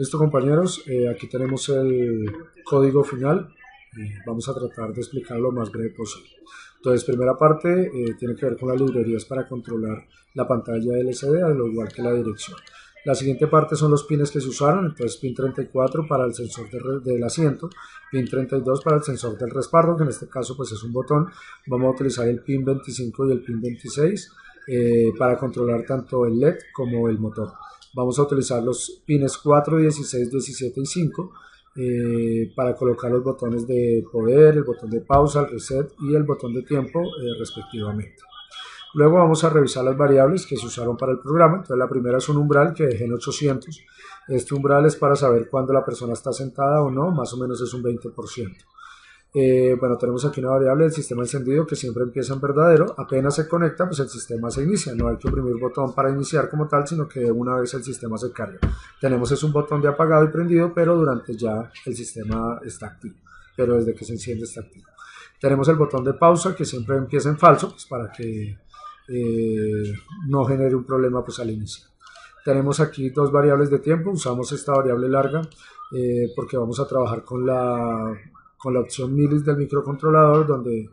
Listo compañeros, aquí tenemos el código final. Vamos a tratar de explicarlo lo más breve posible. Entonces, primera parte tiene que ver con las librerías para controlar la pantalla LCD, al igual que la dirección. La siguiente parte son los pines que se usaron, entonces pin 34 para el sensor del asiento, pin 32 para el sensor del respaldo, que en este caso pues es un botón. Vamos a utilizar el pin 25 y el pin 26 para controlar tanto el LED como el motor. Vamos a utilizar los pines 4, 16, 17 y 5 para colocar los botones de poder, el botón de pausa, el reset y el botón de tiempo respectivamente. Luego vamos a revisar las variables que se usaron para el programa. Entonces la primera es un umbral que dejé en 800. Este umbral es para saber cuándo la persona está sentada o no, más o menos es un 20%. Bueno, tenemos aquí una variable del sistema encendido que siempre empieza en verdadero. Apenas se conecta, pues el sistema se inicia. No hay que oprimir botón para iniciar como tal, sino que una vez el sistema se carga. Tenemos es un botón de apagado y prendido, pero durante ya el sistema está activo. Pero desde que se enciende está activo. Tenemos el botón de pausa que siempre empieza en falso, pues para que no genere un problema pues al inicio. Tenemos aquí dos variables de tiempo. Usamos esta variable larga porque vamos a trabajar con la opción milis del microcontrolador, donde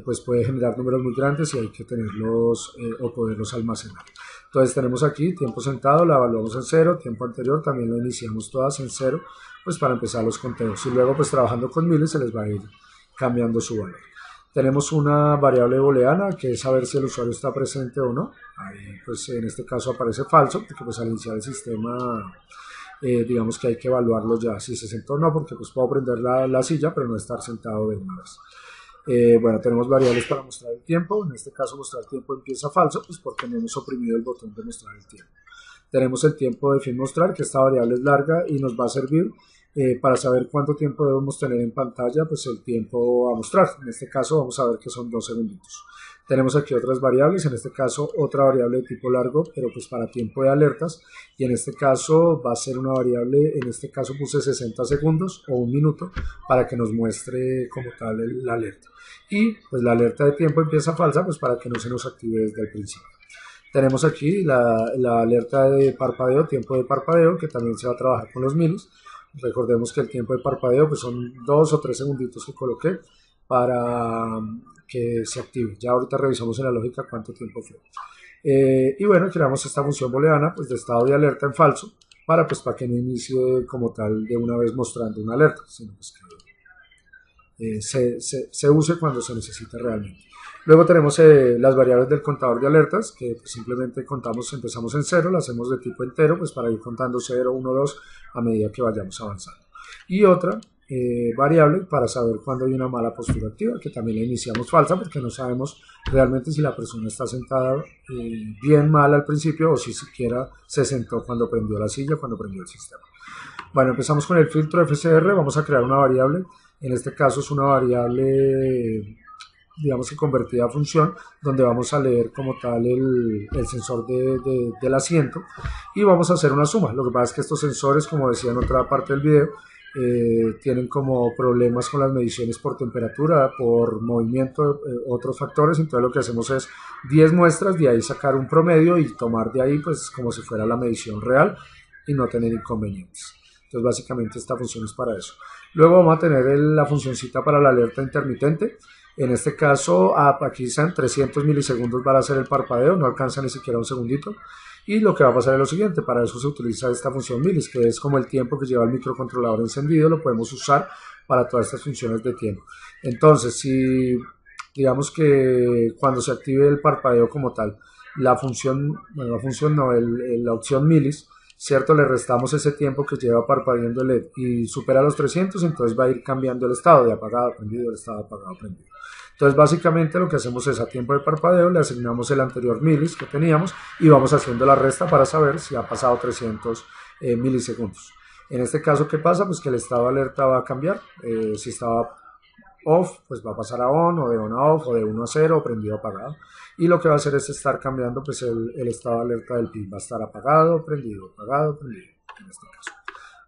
pues puede generar números muy grandes y hay que tenerlos o poderlos almacenar. Entonces tenemos aquí tiempo sentado, la evaluamos en 0, tiempo anterior también la iniciamos todas en 0, pues para empezar los conteos, y luego pues trabajando con milis se les va a ir cambiando su valor. Tenemos una variable booleana que es saber si el usuario está presente o no. Ahí pues en este caso aparece falso, porque pues al iniciar el sistema digamos que hay que evaluarlo ya si se sentó o no, porque pues puedo prender la silla pero no estar sentado de una vez. Bueno, tenemos variables para mostrar el tiempo. En este caso mostrar el tiempo empieza falso, pues porque no hemos oprimido el botón de mostrar el tiempo. Tenemos el tiempo de fin mostrar, que esta variable es larga y nos va a servir para saber cuánto tiempo debemos tener en pantalla, pues el tiempo a mostrar. En este caso vamos a ver que son 2 segunditos. Tenemos aquí otras variables, en este caso otra variable de tipo largo, pero pues para tiempo de alertas, y en este caso va a ser una variable, en este caso puse 60 segundos o 1 minuto para que nos muestre como tal la alerta. Y pues la alerta de tiempo empieza falsa, pues para que no se nos active desde el principio. Tenemos aquí la alerta de parpadeo, tiempo de parpadeo, que también se va a trabajar con los milis. Recordemos que el tiempo de parpadeo pues son 2 o 3 segunditos que coloqué para que se active. Ya ahorita revisamos en la lógica cuánto tiempo fue. Y bueno, creamos esta función booleana pues de estado de alerta en falso para que no inicie como tal de una vez mostrando una alerta, sino pues que se use cuando se necesita realmente. Luego tenemos las variables del contador de alertas, que pues simplemente empezamos en 0, la hacemos de tipo entero, pues para ir contando 0, 1, 2 a medida que vayamos avanzando. Y otra variable para saber cuándo hay una mala postura activa, que también la iniciamos falsa, porque no sabemos realmente si la persona está sentada bien mal al principio o si siquiera se sentó cuando prendió la silla, cuando prendió el sistema. Bueno, empezamos con el filtro FSR, vamos a crear una variable, en este caso es una variable digamos que convertida a función, donde vamos a leer como tal el sensor del asiento y vamos a hacer una suma. Lo que pasa es que estos sensores, como decía en otra parte del video, tienen como problemas con las mediciones por temperatura, por movimiento, otros factores. Entonces lo que hacemos es 10 muestras, de ahí sacar un promedio y tomar de ahí pues como si fuera la medición real y no tener inconvenientes. Entonces básicamente esta función es para eso. Luego vamos a tener la funcioncita para la alerta intermitente. En este caso, aquí están 300 milisegundos para hacer el parpadeo, no alcanza ni siquiera un segundito. Y lo que va a pasar es lo siguiente, para eso se utiliza esta función milis, que es como el tiempo que lleva el microcontrolador encendido, lo podemos usar para todas estas funciones de tiempo. Entonces, si digamos que cuando se active el parpadeo como tal, la función, bueno, la función no, la opción milis, ¿cierto? Le restamos ese tiempo que lleva parpadeando el LED y supera los 300, entonces va a ir cambiando el estado de apagado a prendido, el estado de apagado a prendido. Entonces básicamente lo que hacemos es a tiempo de parpadeo le asignamos el anterior milis que teníamos y vamos haciendo la resta para saber si ha pasado 300 milisegundos. En este caso, ¿qué pasa? Pues que el estado de alerta va a cambiar. Si estaba off, pues va a pasar a on, o de on a off, o de 1 a 0, o prendido a apagado. Y lo que va a hacer es estar cambiando pues el estado de alerta del pin. Va a estar apagado, prendido, en este caso.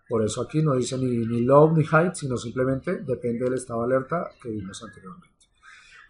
Por eso aquí no dice ni low ni high, sino simplemente depende del estado de alerta que vimos anteriormente.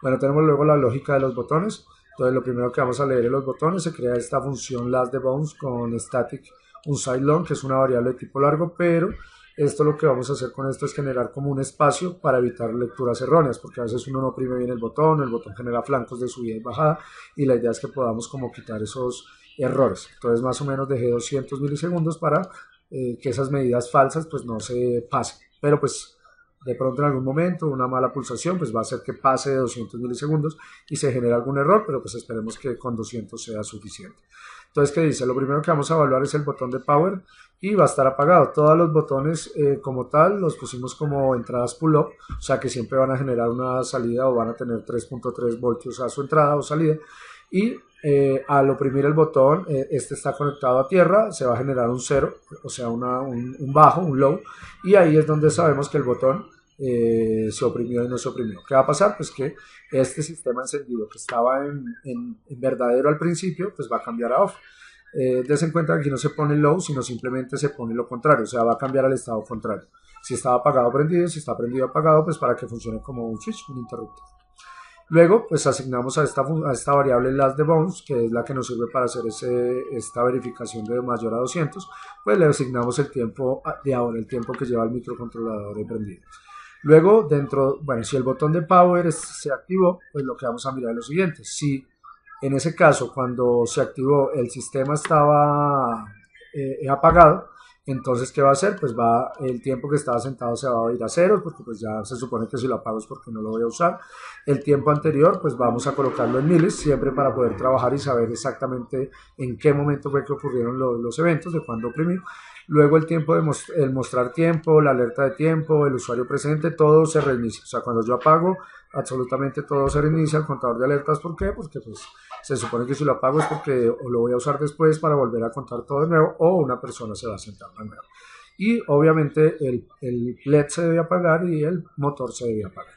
Bueno, tenemos luego la lógica de los botones. Entonces lo primero que vamos a leer en los botones, se crea esta función last debounce con static un sidelong, que es una variable de tipo largo, pero esto lo que vamos a hacer con esto es generar como un espacio para evitar lecturas erróneas, porque a veces uno no oprime bien el botón genera flancos de subida y bajada, y la idea es que podamos como quitar esos errores. Entonces más o menos dejé 200 milisegundos para que esas medidas falsas pues no se pasen, pero pues de pronto en algún momento una mala pulsación pues va a hacer que pase de 200 milisegundos y se genere algún error, pero pues esperemos que con 200 sea suficiente. Entonces, ¿qué dice? Lo primero que vamos a evaluar es el botón de power y va a estar apagado. Todos los botones como tal los pusimos como entradas pull-up, o sea que siempre van a generar una salida o van a tener 3.3 voltios a su entrada o salida. Y al oprimir el botón, este está conectado a tierra, se va a generar un cero, o sea un bajo, un low, y ahí es donde sabemos que el botón se oprimió y no se oprimió. ¿Qué va a pasar? Pues que este sistema encendido que estaba en verdadero al principio, pues va a cambiar a off. Des en cuenta que aquí no se pone low, sino simplemente se pone lo contrario, o sea, va a cambiar al estado contrario. Si estaba apagado, prendido, si está prendido, apagado, pues para que funcione como un switch, un interruptor. Luego, pues asignamos a esta variable last de bounds, que es la que nos sirve para hacer esta verificación de mayor a 200, pues le asignamos el tiempo de ahora, el tiempo que lleva el microcontrolador de prendido. Luego, si el botón de power se activó, pues lo que vamos a mirar es lo siguiente. Si en ese caso, cuando se activó, el sistema estaba apagado, entonces, ¿qué va a hacer? Pues el tiempo que estaba sentado se va a ir a cero, porque pues ya se supone que si lo apago es porque no lo voy a usar. El tiempo anterior, pues vamos a colocarlo en miles, siempre para poder trabajar y saber exactamente en qué momento fue que ocurrieron los eventos, de cuándo oprimí. Luego el tiempo el mostrar tiempo, la alerta de tiempo, el usuario presente, todo se reinicia. O sea, cuando yo apago, absolutamente todo se reinicia, el contador de alertas. ¿Por qué? Porque pues se supone que si lo apago es porque o lo voy a usar después para volver a contar todo de nuevo o una persona se va a sentar de nuevo. Y obviamente el LED se debe apagar y el motor se debe apagar.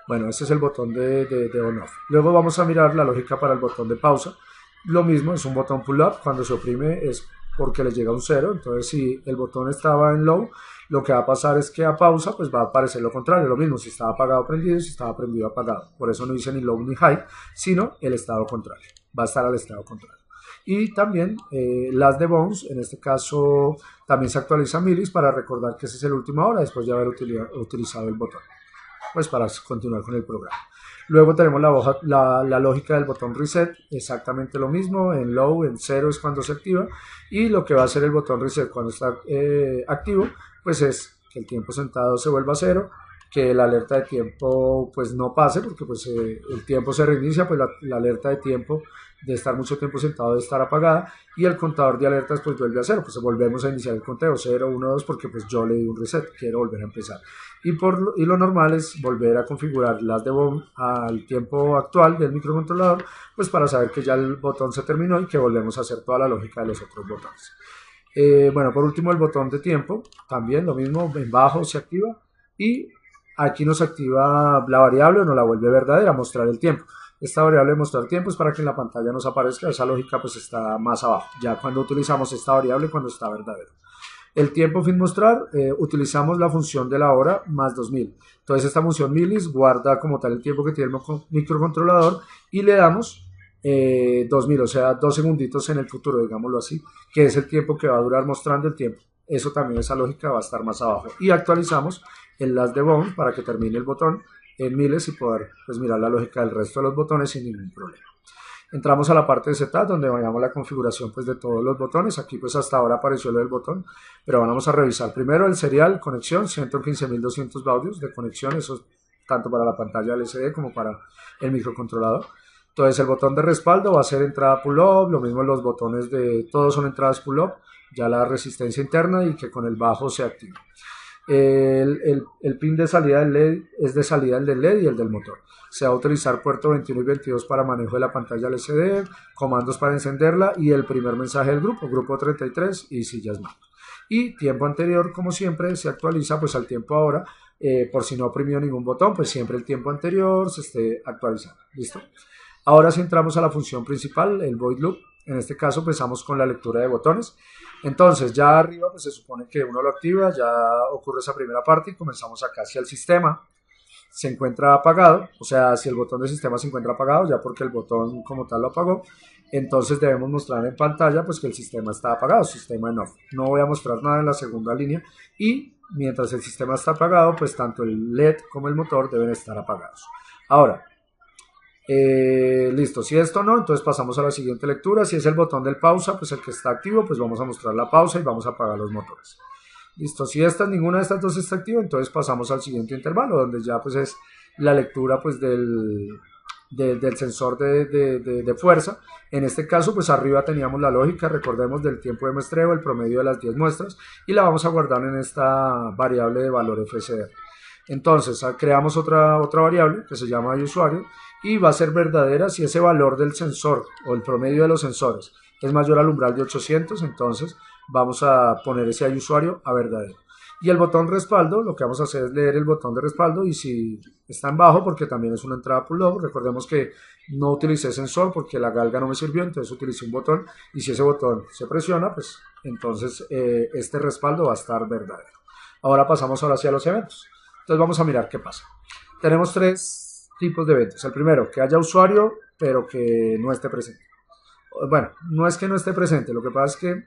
Bueno, este es el botón de on-off. Luego vamos a mirar la lógica para el botón de pausa. Lo mismo, es un botón pull-up. Cuando se oprime es porque le llega un cero. Entonces, si el botón estaba en low, lo que va a pasar es que a pausa pues va a aparecer lo contrario. Lo mismo, si estaba apagado, prendido, si estaba prendido, apagado. Por eso no dice ni low ni high, sino el estado contrario. Va a estar al estado contrario. Y también las de bounds, en este caso también se actualiza milis para recordar que ese es el última hora después de haber utilizado el botón, pues para continuar con el programa. Luego tenemos la lógica del botón reset, exactamente lo mismo, en low, en cero es cuando se activa, y lo que va a hacer el botón reset cuando está activo, pues es que el tiempo sentado se vuelva a cero, que la alerta de tiempo pues no pase, porque pues el tiempo se reinicia, pues la alerta de tiempo de estar mucho tiempo sentado debe estar apagada, y el contador de alertas pues vuelve a cero, pues volvemos a iniciar el conteo, 0, 1, 2, porque pues yo le di un reset, quiero volver a empezar. Y lo normal es volver a configurar las de bomb al tiempo actual del microcontrolador, pues para saber que ya el botón se terminó y que volvemos a hacer toda la lógica de los otros botones. Bueno, por último el botón de tiempo, también lo mismo, en bajo se activa y aquí nos activa la variable o nos la vuelve verdadera, mostrar el tiempo. Esta variable de mostrar tiempo es para que en la pantalla nos aparezca, esa lógica pues está más abajo, ya cuando utilizamos esta variable cuando está verdadero. El tiempo fin mostrar, utilizamos la función de la hora más 2000. Entonces esta función milis guarda como tal el tiempo que tiene el microcontrolador y le damos 2000, o sea, 2 segunditos en el futuro, digámoslo así, que es el tiempo que va a durar mostrando el tiempo. Eso también, esa lógica va a estar más abajo. Y actualizamos el last de bounds para que termine el botón en miles y poder pues, mirar la lógica del resto de los botones sin ningún problema. Entramos a la parte de setup donde veamos la configuración pues, de todos los botones. Aquí pues hasta ahora apareció lo del botón, pero vamos a revisar primero el serial, conexión, 115.200 baudios de conexión, eso es tanto para la pantalla LCD como para el microcontrolador. Entonces el botón de respaldo va a ser entrada pull-up, lo mismo los botones todos son entradas pull-up, ya la resistencia interna y que con el bajo se activa. El pin de salida del LED es de salida el del LED y el del motor. Se va a utilizar puerto 21 y 22 para manejo de la pantalla LCD, comandos para encenderla y el primer mensaje del grupo 33 y sillas más. Y tiempo anterior, como siempre, se actualiza pues al tiempo ahora, por si no oprimió ningún botón, pues siempre el tiempo anterior se esté actualizando. ¿Listo? Ahora sí entramos a la función principal, el void loop. En este caso empezamos con la lectura de botones. Entonces ya arriba pues se supone que uno lo activa, ya ocurre esa primera parte y comenzamos acá si el sistema se encuentra apagado, o sea si el botón del sistema se encuentra apagado, ya porque el botón como tal lo apagó, entonces debemos mostrar en pantalla pues que el sistema está apagado, sistema en off. No voy a mostrar nada en la segunda línea y mientras el sistema está apagado, pues tanto el LED como el motor deben estar apagados. Ahora, listo, si esto no, entonces pasamos a la siguiente lectura. Si es el botón del pausa, pues el que está activo, pues vamos a mostrar la pausa y vamos a apagar los motores. Listo, si ninguna de estas dos está activa, entonces pasamos al siguiente intervalo, donde ya pues es la lectura pues del sensor de fuerza. En este caso, pues arriba teníamos la lógica, recordemos, del tiempo de muestreo, el promedio de las 10 muestras, y la vamos a guardar en esta variable de valor FCR. Entonces creamos otra variable que se llama usuario y va a ser verdadera si ese valor del sensor o el promedio de los sensores es mayor al umbral de 800, entonces vamos a poner ese usuario a verdadero. Y el botón respaldo, lo que vamos a hacer es leer el botón de respaldo y si está en bajo, porque también es una entrada pull-up, recordemos que no utilicé sensor porque la galga no me sirvió, entonces utilicé un botón y si ese botón se presiona, pues entonces este respaldo va a estar verdadero. Ahora pasamos hacia los eventos. Entonces vamos a mirar qué pasa. Tenemos tres tipos de eventos. El primero, que haya usuario, pero que no esté presente. Bueno, no es que no esté presente, lo que pasa es que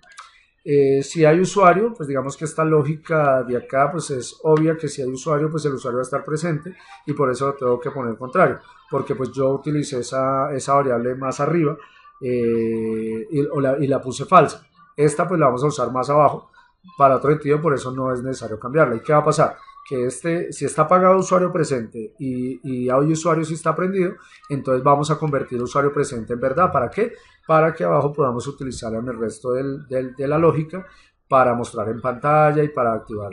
si hay usuario, pues digamos que esta lógica de acá, pues es obvia que si hay usuario, pues el usuario va a estar presente y por eso lo tengo que poner contrario, porque pues yo utilicé esa variable más arriba y la puse falsa. Esta pues la vamos a usar más abajo para otro sentido, por eso no es necesario cambiarla. ¿Y qué va a pasar? Que si está apagado usuario presente y hay usuario si está prendido, entonces vamos a convertir usuario presente en verdad. ¿Para qué? Para que abajo podamos utilizarla en el resto de la lógica para mostrar en pantalla y para activar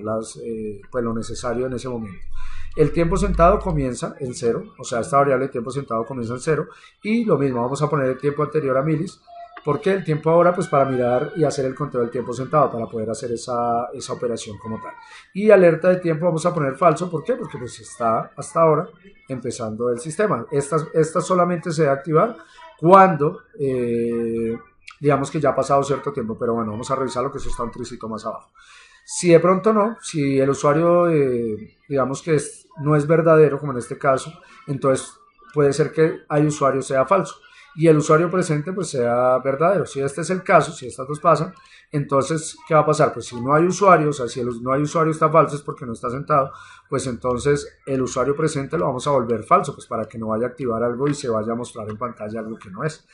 pues lo necesario en ese momento. El tiempo sentado comienza en 0, o sea, esta variable de tiempo sentado comienza en 0 y lo mismo, vamos a poner el tiempo anterior a milis. ¿Por qué el tiempo ahora? Pues para mirar y hacer el conteo del tiempo sentado, para poder hacer esa operación como tal. Y alerta de tiempo vamos a poner falso, ¿por qué? Porque pues está hasta ahora empezando el sistema. Esta solamente se debe activar cuando, digamos que ya ha pasado cierto tiempo, pero bueno, vamos a revisar lo que eso está un tricito más abajo. Si de pronto no, si el usuario, digamos que no es verdadero, como en este caso, entonces puede ser que hay usuario sea falso y el usuario presente pues sea verdadero. Si este es el caso, si estas dos pasan, entonces ¿qué va a pasar? Pues si no hay usuario, o sea, si no hay usuario está falso es porque no está sentado, pues entonces el usuario presente lo vamos a volver falso, pues para que no vaya a activar algo y se vaya a mostrar en pantalla algo que no es.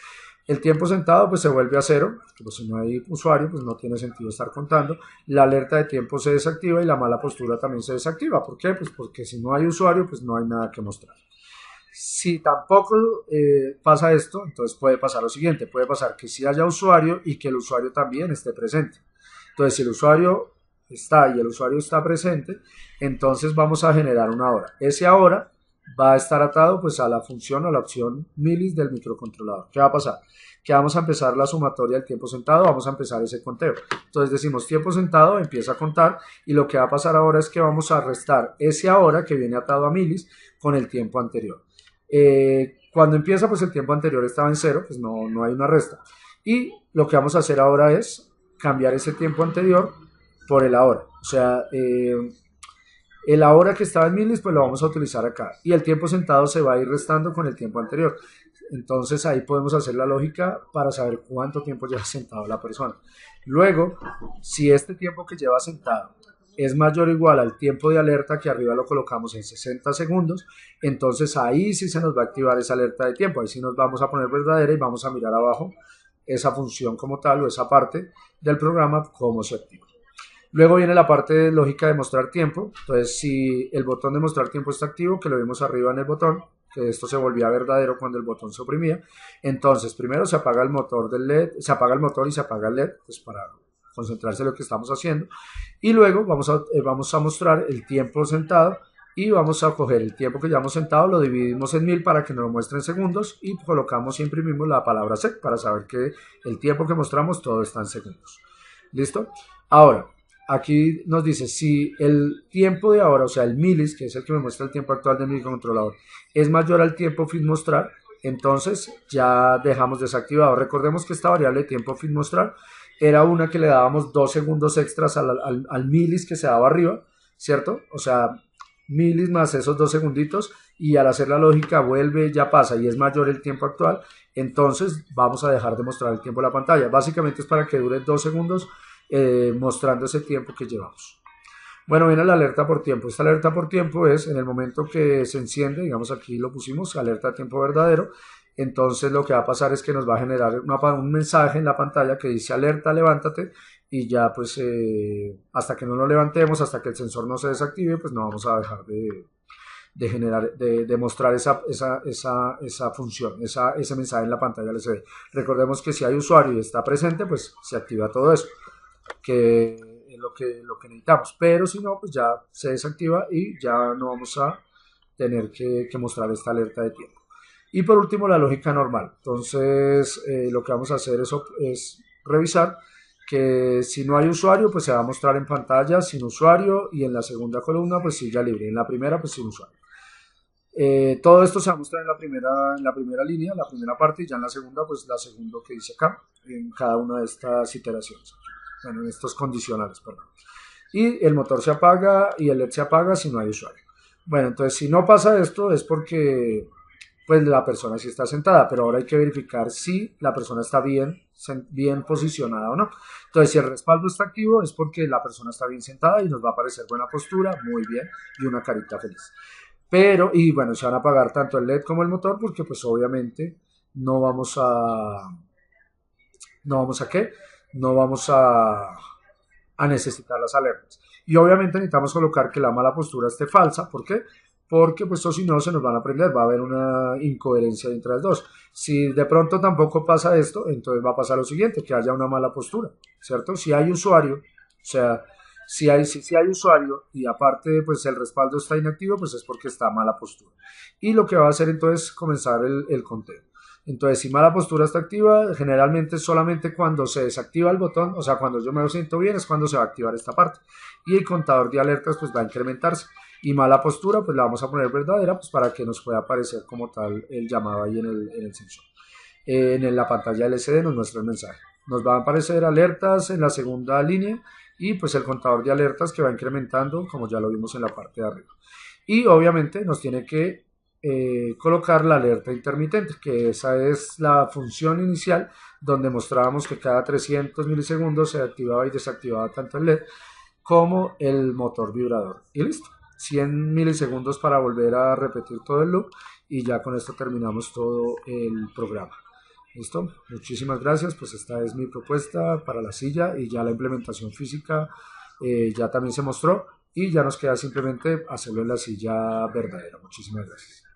El tiempo sentado pues se vuelve a 0, pues si no hay usuario pues no tiene sentido estar contando. La alerta de tiempo se desactiva y la mala postura también se desactiva. ¿Por qué? Pues porque si no hay usuario pues no hay nada que mostrar. Si tampoco pasa esto, entonces puede pasar lo siguiente, puede pasar que sí haya usuario y que el usuario también esté presente. Entonces si el usuario está y el usuario está presente, entonces vamos a generar una hora. Ese ahora va a estar atado pues a la función, a la opción milis del microcontrolador. ¿Qué va a pasar? Que vamos a empezar la sumatoria del tiempo sentado, vamos a empezar ese conteo. Entonces decimos tiempo sentado, empieza a contar y lo que va a pasar ahora es que vamos a restar ese ahora que viene atado a milis con el tiempo anterior. Cuando empieza pues el tiempo anterior estaba en 0, pues no hay una resta. Y lo que vamos a hacer ahora es cambiar ese tiempo anterior por el ahora. O sea, el ahora que estaba en milis pues lo vamos a utilizar acá. Y el tiempo sentado se va a ir restando con el tiempo anterior. Entonces ahí podemos hacer la lógica para saber cuánto tiempo lleva sentado la persona. Luego, si este tiempo que lleva sentado es mayor o igual al tiempo de alerta que arriba lo colocamos en 60 segundos, entonces ahí sí se nos va a activar esa alerta de tiempo, ahí sí nos vamos a poner verdadera y vamos a mirar abajo esa función como tal o esa parte del programa cómo se activa. Luego viene la parte de lógica de mostrar tiempo, entonces si el botón de mostrar tiempo está activo, que lo vimos arriba en el botón, que esto se volvía verdadero cuando el botón se oprimía, entonces primero se apaga el motor del LED, se apaga el motor y se apaga el LED, pues para concentrarse en lo que estamos haciendo, y luego vamos a mostrar el tiempo sentado y vamos a coger el tiempo que llevamos sentado, lo dividimos en 1000 para que nos lo muestre en segundos y colocamos y imprimimos la palabra sec para saber que el tiempo que mostramos todo está en segundos. ¿Listo? Ahora, aquí nos dice si el tiempo de ahora, o sea el milis, que es el que me muestra el tiempo actual del microcontrolador, es mayor al tiempo fin mostrar, entonces ya dejamos desactivado. Recordemos que esta variable de tiempo fin mostrar era una que le dábamos 2 segundos extras al milis que se daba arriba, ¿cierto? O sea, milis más esos 2 segunditos, y al hacer la lógica vuelve, ya pasa y es mayor el tiempo actual, entonces vamos a dejar de mostrar el tiempo en la pantalla. Básicamente es para que dure 2 segundos mostrando ese tiempo que llevamos. Bueno, viene la alerta por tiempo. Esta alerta por tiempo es en el momento que se enciende, digamos aquí lo pusimos, alerta de tiempo verdadero. Entonces lo que va a pasar es que nos va a generar un mensaje en la pantalla que dice alerta, levántate, y ya pues hasta que no lo levantemos, hasta que el sensor no se desactive, pues no vamos a dejar de mostrar esa función, ese mensaje en la pantalla LCD. Recordemos que si hay usuario y está presente, pues se activa todo eso, que es lo que necesitamos, pero si no, pues ya se desactiva y ya no vamos a tener que mostrar esta alerta de tiempo. Y por último, la lógica normal. Entonces, lo que vamos a hacer es revisar que si no hay usuario, pues se va a mostrar en pantalla sin usuario, y en la segunda columna, pues silla libre, en la primera, pues sin usuario. Todo esto se va a mostrar en la primera línea, la primera parte, y ya en la segunda, pues la segunda que dice acá, en cada una de estas iteraciones. Bueno, en estos condicionales, perdón. Y el motor se apaga y el LED se apaga si no hay usuario. Bueno, entonces si no pasa esto es porque pues la persona sí está sentada, pero ahora hay que verificar si la persona está bien posicionada o no. Entonces, si el respaldo está activo es porque la persona está bien sentada y nos va a aparecer buena postura, muy bien, y una carita feliz. Pero, y bueno, se van a apagar tanto el LED como el motor porque pues obviamente no vamos a, no vamos a qué, no vamos a necesitar las alertas. Y obviamente necesitamos colocar que la mala postura esté falsa. ¿Por qué? Porque pues si no se nos van a prender, va a haber una incoherencia entre las dos. Si de pronto tampoco pasa esto, entonces va a pasar lo siguiente, que haya una mala postura, ¿cierto? Si hay usuario, o sea, si hay usuario y aparte pues el respaldo está inactivo, pues es porque está mala postura. Y lo que va a hacer entonces es comenzar el conteo. Entonces, si mala postura está activa, generalmente solamente cuando se desactiva el botón, o sea, cuando yo me lo siento bien, es cuando se va a activar esta parte. Y el contador de alertas pues va a incrementarse. Y mala postura, pues la vamos a poner verdadera, pues para que nos pueda aparecer como tal el llamado ahí en el sensor. En la pantalla LCD nos muestra el mensaje. Nos van a aparecer alertas en la segunda línea y pues el contador de alertas que va incrementando, como ya lo vimos en la parte de arriba. Y obviamente nos tiene que colocar la alerta intermitente, que esa es la función inicial donde mostrábamos que cada 300 milisegundos se activaba y desactivaba tanto el LED como el motor vibrador. Y listo, 100 milisegundos para volver a repetir todo el loop, y ya con esto terminamos todo el programa. ¿Listo? Muchísimas gracias, pues esta es mi propuesta para la silla, y ya la implementación física ya también se mostró, y ya nos queda simplemente hacerlo en la silla verdadera. Muchísimas gracias.